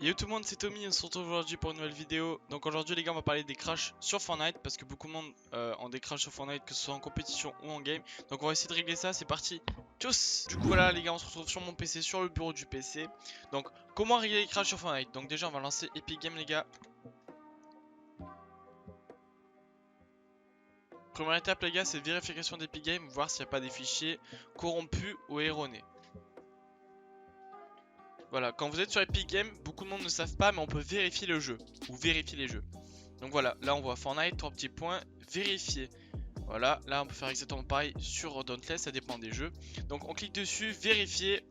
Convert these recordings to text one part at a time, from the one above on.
Yo tout le monde, c'est Tommy, on se retrouve aujourd'hui pour une nouvelle vidéo. Donc aujourd'hui les gars, on va parler des crashs sur Fortnite parce que beaucoup de monde ont des crashs sur Fortnite, que ce soit en compétition ou en game. Donc on va essayer de régler ça, c'est parti. Tchuss. Du coup voilà les gars, on se retrouve sur mon PC, sur le bureau du PC. Donc comment régler les crashs sur Fortnite? Donc déjà on va lancer Epic Games les gars. Première étape les gars, c'est vérification d'Epic Games, voir s'il n'y a pas des fichiers corrompus ou erronés. Voilà, quand vous êtes sur Epic Games, beaucoup de monde ne savent pas, mais on peut vérifier le jeu ou vérifier les jeux. Donc voilà, là on voit Fortnite, 3 petits points, vérifier. Voilà, là on peut faire exactement pareil sur Dauntless, ça dépend des jeux. Donc on clique dessus, vérifier.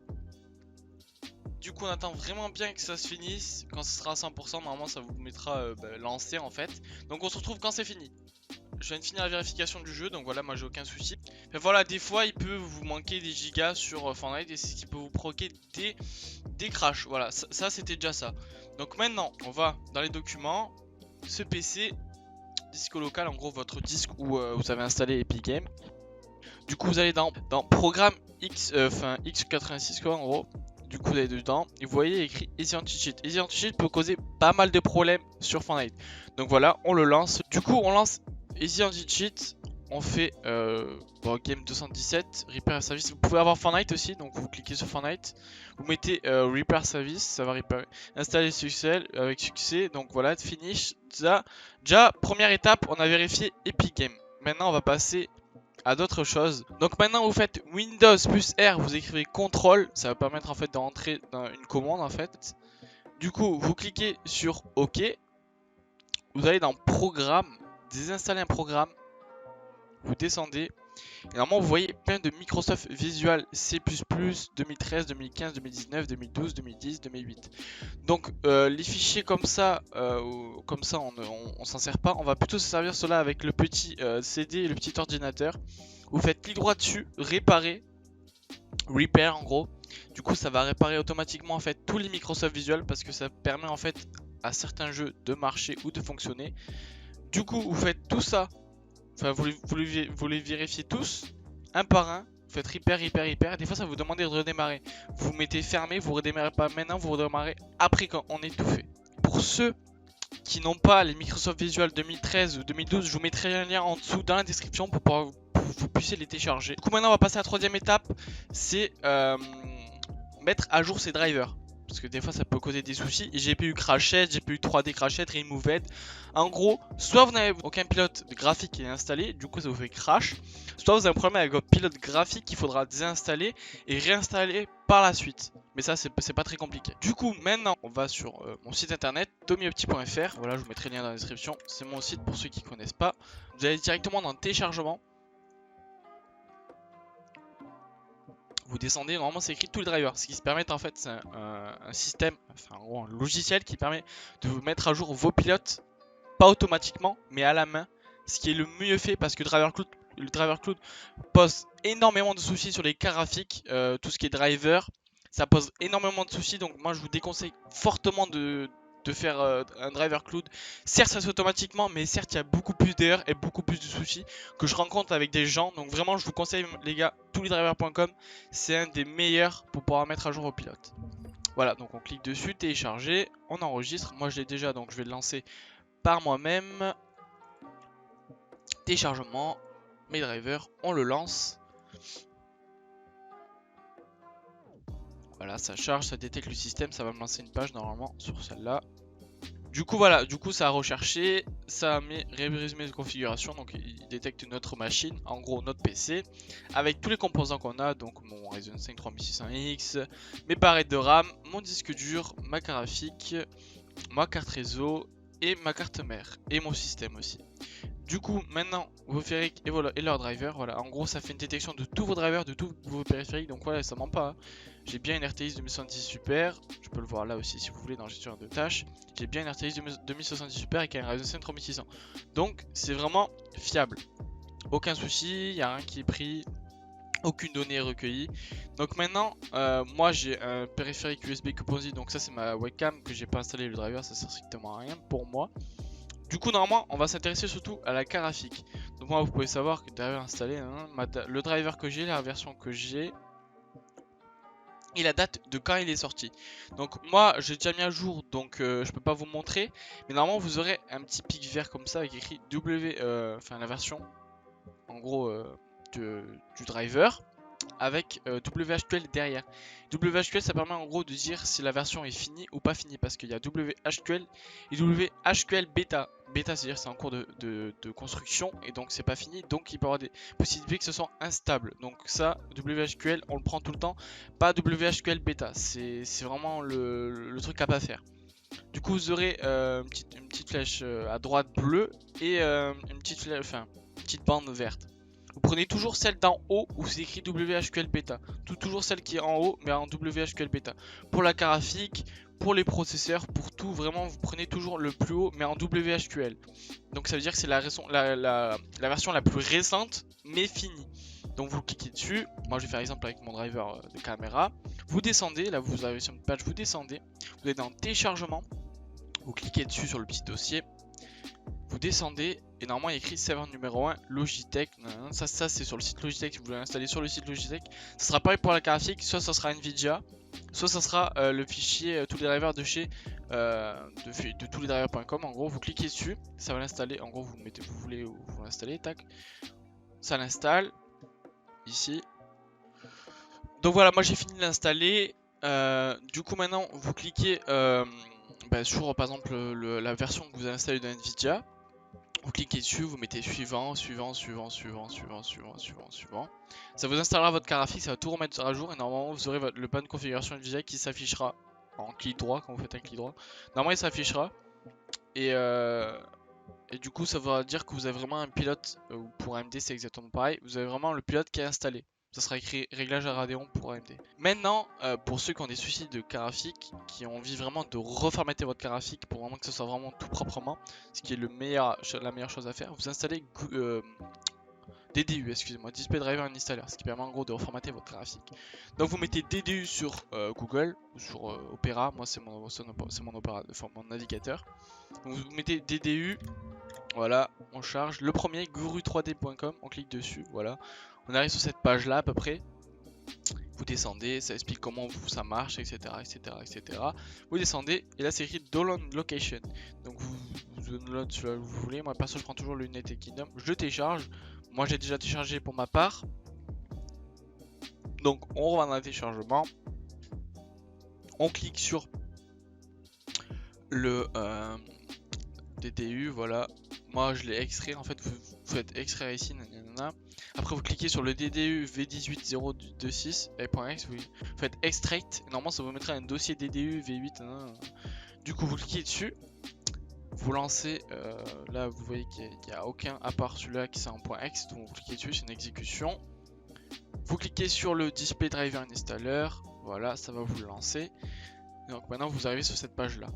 Du coup on attend vraiment bien que ça se finisse. Quand ce sera à 100%, normalement ça vous mettra lancé en fait. Donc on se retrouve quand c'est fini. Je viens de finir la vérification du jeu, donc voilà, moi j'ai aucun souci. Mais voilà, des fois il peut vous manquer des gigas sur Fortnite et c'est ce qui peut vous provoquer des crashs. Voilà, ça c'était déjà ça. Donc maintenant, on va dans les documents, ce PC, disque local, en gros votre disque où vous avez installé Epic Games. Du coup vous allez dans programme X, X86 quoi en gros. Du coup vous allez dedans et vous voyez écrit Easy Anti-Cheat. Easy Anti-Cheat peut causer pas mal de problèmes sur Fortnite. Donc voilà, on le lance. Du coup on lance Easy Anti-Cheat. On fait Game 217, Repair Service. Vous pouvez avoir Fortnite aussi, donc vous cliquez sur Fortnite. Vous mettez Repair Service, ça va réparer. Installer succès avec succès. Donc voilà, finish. Déjà, première étape, on a vérifié Epic Games. Maintenant on va passer à d'autres choses. Donc maintenant vous faites Windows plus R, vous écrivez CTRL, ça va permettre en fait d'entrer dans une commande en fait. Du coup vous cliquez sur OK, vous allez dans Programme, désinstaller un programme, vous descendez. Et normalement vous voyez plein de Microsoft Visual C++ 2013, 2015, 2019, 2012, 2010, 2008. Donc les fichiers comme ça on s'en sert pas. On va plutôt se servir cela avec le petit CD et le petit ordinateur. Vous faites clic droit dessus, réparer, repair en gros. Du coup ça va réparer automatiquement en fait tous les Microsoft Visual parce que ça permet en fait à certains jeux de marcher ou de fonctionner. Du coup vous faites tout ça, enfin vous les vérifiez tous un par un. Vous faites repair. Des fois ça va vous demander de redémarrer. Vous mettez fermé, vous redémarrez pas maintenant, vous redémarrez après quand on est tout fait. Pour ceux qui n'ont pas les Microsoft Visual 2013 ou 2012, je vous mettrai un lien en dessous dans la description pour pouvoir vous puissiez les télécharger. Du coup maintenant on va passer à la troisième étape, c'est mettre à jour ces drivers. Parce que des fois ça peut causer des soucis. GPU crashette, GPU 3D crashette, removed. En gros, soit vous n'avez aucun pilote graphique qui est installé, du coup ça vous fait crash. Soit vous avez un problème avec votre pilote graphique qu'il faudra désinstaller et réinstaller par la suite. Mais ça c'est pas très compliqué. Du coup maintenant on va sur mon site internet tommyopti.fr. Voilà, je vous mettrai le lien dans la description. C'est mon site pour ceux qui ne connaissent pas. Vous allez directement dans le téléchargement. Vous descendez, normalement c'est écrit tous les drivers. Ce qui se permet en fait, c'est un système, enfin en gros un logiciel qui permet de vous mettre à jour vos pilotes, pas automatiquement, mais à la main. Ce qui est le mieux fait parce que le driver cloud pose énormément de soucis sur les cartes graphiques, tout ce qui est driver, ça pose énormément de soucis. Donc moi je vous déconseille fortement de faire un driver cloud. Certes ça se fait automatiquement, mais certes il y a beaucoup plus d'erreurs et beaucoup plus de soucis que je rencontre avec des gens. Donc vraiment je vous conseille les gars, tousledrivers.com, c'est un des meilleurs pour pouvoir mettre à jour vos pilotes. Voilà, donc on clique dessus, télécharger, on enregistre. Moi je l'ai déjà, donc je vais le lancer par moi-même. Téléchargement, mes drivers, on le lance. Voilà, ça charge, ça détecte le système, ça va me lancer une page normalement sur celle-là. Du coup voilà, du coup ça a recherché, ça a mis résumé de configuration, donc il détecte notre machine, en gros notre PC, avec tous les composants qu'on a, donc mon Ryzen 5 3600X, mes barrettes de RAM, mon disque dur, ma carte graphique, ma carte réseau et ma carte mère, et mon système aussi. Du coup, maintenant, vos périphériques et leur driver, voilà, en gros, ça fait une détection de tous vos drivers, de tous vos périphériques, donc voilà, ça ment pas. Hein. J'ai bien une RTX 2070 Super, je peux le voir là aussi si vous voulez dans le gestionnaire de tâches. J'ai bien une RTX 2070 Super avec un Ryzen 5 3600. Donc, c'est vraiment fiable. Aucun souci, il n'y a rien qui est pris, aucune donnée est recueillie. Donc maintenant, moi j'ai un périphérique USB composite, donc ça c'est ma webcam que j'ai pas installé le driver, ça sert strictement à rien pour moi. Du coup, normalement, on va s'intéresser surtout à la carte graphique. Donc moi, vous pouvez savoir que derrière installé, hein, le driver que j'ai, la version que j'ai, et la date de quand il est sorti. Donc moi j'ai déjà mis à jour, donc je peux pas vous montrer, mais normalement vous aurez un petit pic vert comme ça avec écrit W, enfin la version en gros du driver avec WHQL derrière. WHQL ça permet en gros de dire si la version est finie ou pas finie, parce qu'il y a WHQL et WHQL bêta. Bêta c'est à dire c'est en cours de construction et donc c'est pas fini, donc il peut y avoir des possibilités que ce soit instable. Donc ça WHQL on le prend tout le temps, pas WHQL bêta, c'est vraiment le truc à pas faire. Du coup vous aurez une petite flèche à droite bleue et une petite flèche, enfin une petite bande verte. Vous prenez toujours celle d'en haut où c'est écrit WHQL bêta. Toujours celle qui est en haut mais en WHQL bêta. Pour la carte graphique, pour les processeurs, pour tout, vraiment vous prenez toujours le plus haut mais en WHQL. Donc ça veut dire que c'est la version la plus récente mais finie. Donc vous cliquez dessus, moi je vais faire exemple avec mon driver de caméra. Vous descendez, là vous avez sur une page, vous descendez, vous êtes dans téléchargement, vous cliquez dessus sur le petit dossier. Vous descendez et normalement il y a écrit serveur numéro 1 Logitech. Ça c'est sur le site Logitech. Si vous voulez l'installer sur le site Logitech, ce sera pareil pour la carte graphique. Soit ça sera Nvidia, soit ça sera le fichier tous les drivers de chez de tous les drivers.com. En gros, vous cliquez dessus, ça va l'installer. En gros, vous mettez, vous voulez vous l'installer, tac, ça l'installe ici. Donc voilà, moi j'ai fini de l'installer. Du coup maintenant vous cliquez sur par exemple la version que vous avez installée de Nvidia. Vous cliquez dessus, vous mettez suivant. Ça vous installera votre carte graphique, ça va tout remettre à jour et normalement vous aurez le panneau de configuration Nvidia qui s'affichera en clic droit quand vous faites un clic droit. Normalement il s'affichera et du coup ça va dire que vous avez vraiment un pilote, ou pour AMD c'est exactement pareil, vous avez vraiment le pilote qui est installé. Ça sera écrit réglage à Radeon pour AMD. Maintenant, pour ceux qui ont des soucis de carte graphique, qui ont envie vraiment de reformater votre carte graphique pour vraiment que ce soit vraiment tout proprement, ce qui est la meilleure chose à faire, vous installez DDU, excusez-moi, Display Driver Installer, ce qui permet en gros de reformater votre carte graphique. Donc vous mettez DDU sur Google ou sur Opera, moi c'est mon Opera, enfin mon navigateur. Donc vous mettez DDU, voilà, on charge. Le premier, guru3d.com, on clique dessus, voilà. On arrive sur cette page là à peu près. Vous descendez, ça explique comment ça marche, etc. Vous descendez et là c'est écrit Download Location. Donc vous download celui que vous voulez. Moi perso je prends toujours le United Kingdom. Je télécharge. Moi j'ai déjà téléchargé pour ma part. Donc on revient dans le téléchargement. On clique sur le DDU, voilà. Moi je l'ai extrait, en fait vous faites extraire ici, nanana. Après vous cliquez sur le DDU V18026.exe, vous faites extract, et normalement ça vous mettra un dossier DDU V8, nanana. Du coup vous cliquez dessus, vous lancez, là vous voyez qu'il n'y a aucun à part celui-là qui c'est en .exe, donc vous cliquez dessus, c'est une exécution. Vous cliquez sur le Display Driver Installer, voilà, ça va vous le lancer. Donc maintenant vous arrivez sur cette page là.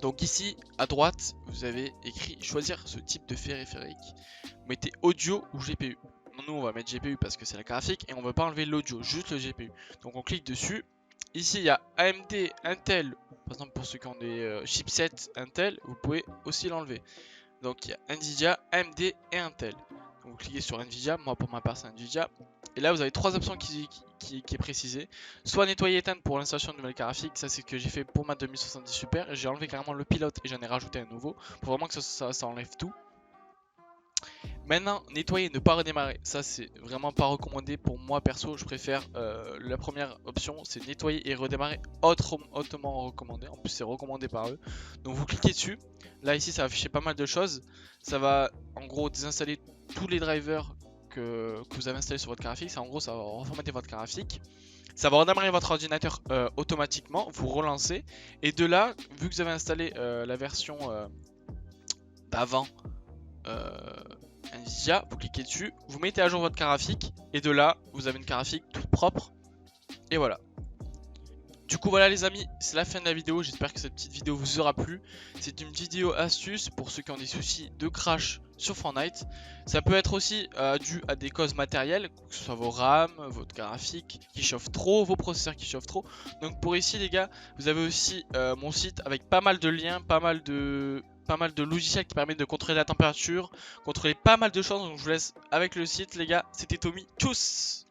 Donc ici à droite vous avez écrit choisir ce type de périphérique. Vous mettez audio ou GPU. Nous on va mettre GPU parce que c'est la graphique et on ne veut pas enlever l'audio, juste le GPU. Donc on clique dessus. Ici il y a AMD, Intel, par exemple pour ceux qui ont des chipsets Intel, vous pouvez aussi l'enlever. Donc il y a Nvidia, AMD et Intel. Donc vous cliquez sur Nvidia, moi pour ma part c'est Nvidia. Et là vous avez trois options qui est précisé. Soit nettoyer et éteindre pour l'installation de nouvelles cartes graphiques, ça c'est ce que j'ai fait pour ma 2070 Super. J'ai enlevé carrément le pilote et j'en ai rajouté un nouveau pour vraiment que ça enlève tout. Maintenant, nettoyer et ne pas redémarrer, ça c'est vraiment pas recommandé pour moi perso. Je préfère la première option, c'est nettoyer et redémarrer, hautement recommandé. En plus c'est recommandé par eux. Donc vous cliquez dessus, là ici ça va afficher pas mal de choses. Ça va en gros désinstaller tous les drivers que vous avez installés sur votre carte graphique. En gros ça va reformater votre carte graphique. Ça va redémarrer votre ordinateur automatiquement, vous relancez. Et de là, vu que vous avez installé la version d'avant Nvidia, vous cliquez dessus, vous mettez à jour votre carte graphique. Et de là, vous avez une carte graphique toute propre. Et voilà. Du coup voilà les amis, c'est la fin de la vidéo, j'espère que cette petite vidéo vous aura plu. C'est une vidéo astuce pour ceux qui ont des soucis de crash sur Fortnite. Ça peut être aussi dû à des causes matérielles, que ce soit vos RAM, votre graphique qui chauffe trop, vos processeurs qui chauffent trop. Donc pour ici les gars, vous avez aussi mon site avec pas mal de liens, pas mal de logiciels qui permettent de contrôler la température, contrôler pas mal de choses. Donc je vous laisse avec le site les gars, c'était Tommy, tchuss.